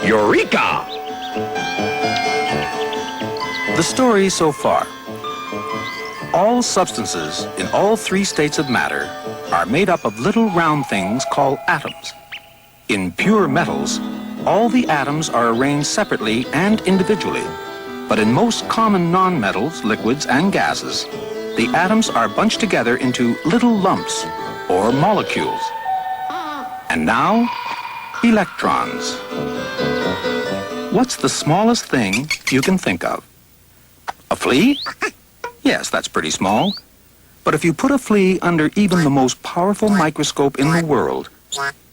Eureka! The story so far. All substances in all three states of matter are made up of little round things called atoms. In pure metals, all the atoms are arranged separately and individually. But in most common non-metals, liquids, and gases, the atoms are bunched together into little lumps or molecules. And now, electrons. What's the smallest thing you can think of? A flea? Yes, that's pretty small. But if you put a flea under even the most powerful microscope in the world,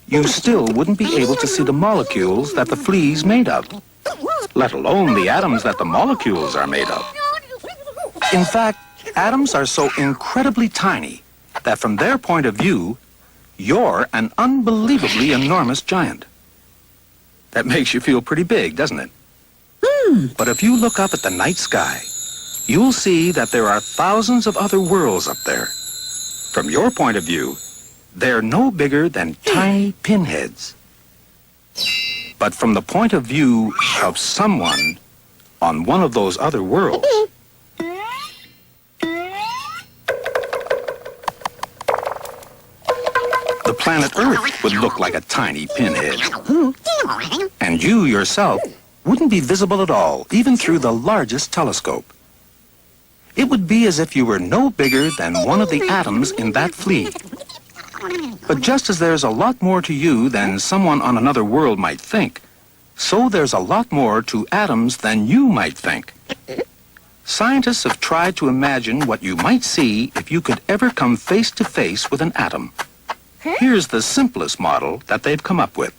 you still wouldn't be able to see the molecules that the flea's made of, let alone the atoms that the molecules are made of. In fact, atoms are so incredibly tiny that from their point of view, you're an unbelievably enormous giant. That makes you feel pretty big, doesn't it? But if you look up at the night sky, you'll see that there are thousands of other worlds up there. From your point of view, they're no bigger than tiny pinheads. But from the point of view of someone on one of those other worlds, the planet Earth would look like a tiny pinhead. And you yourself wouldn't be visible at all, even through the largest telescope. It would be as if you were no bigger than one of the atoms in that flea. But just as there's a lot more to you than someone on another world might think, so there's a lot more to atoms than you might think. Scientists have tried to imagine what you might see if you could ever come face to face with an atom. Here's the simplest model that they've come up with.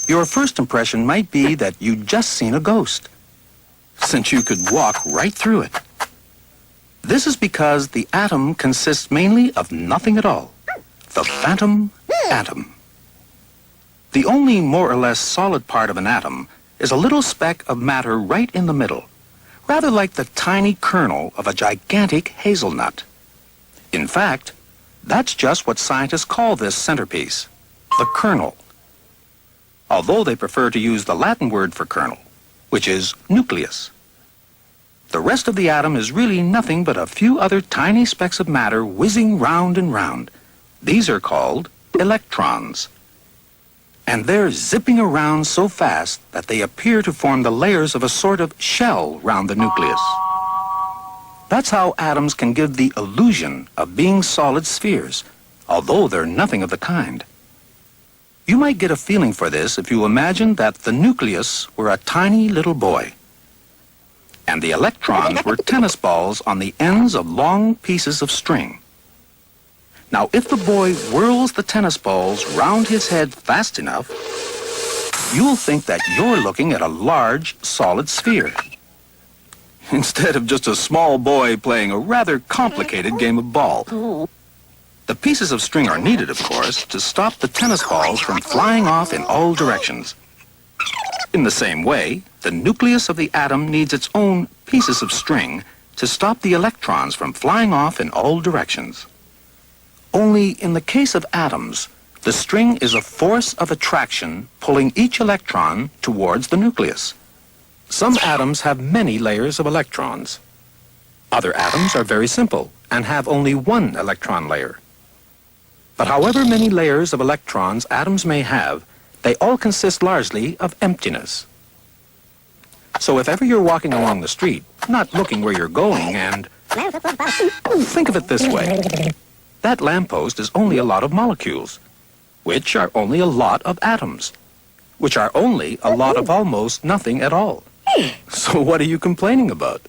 Your first impression might be that you'd just seen a ghost, since you could walk right through it. This is because the atom consists mainly of nothing at all. The phantom atom. The only more or less solid part of an atom is a little speck of matter right in the middle, rather like the tiny kernel of a gigantic hazelnut. In fact, that's just what scientists call this centerpiece, the kernel. Although they prefer to use the Latin word for kernel, which is nucleus. The rest of the atom is really nothing but a few other tiny specks of matter whizzing round and round. These are called electrons. And they're zipping around so fast that they appear to form the layers of a sort of shell round the nucleus. That's how atoms can give the illusion of being solid spheres, although they're nothing of the kind. You might get a feeling for this if you imagine that the nucleus were a tiny little boy, and the electrons were tennis balls on the ends of long pieces of string. Now, if the boy whirls the tennis balls round his head fast enough, you'll think that you're looking at a large, solid sphere, instead of just a small boy playing a rather complicated game of ball. The pieces of string are needed, of course, to stop the tennis balls from flying off in all directions. In the same way, the nucleus of the atom needs its own pieces of string to stop the electrons from flying off in all directions. Only in the case of atoms, the string is a force of attraction pulling each electron towards the nucleus. Some atoms have many layers of electrons. Other atoms are very simple and have only one electron layer. But however many layers of electrons atoms may have, they all consist largely of emptiness. So if ever you're walking along the street, not looking where you're going, and think of it this way. That lamppost is only a lot of molecules, which are only a lot of atoms, which are only a lot of almost nothing at all. So what are you complaining about?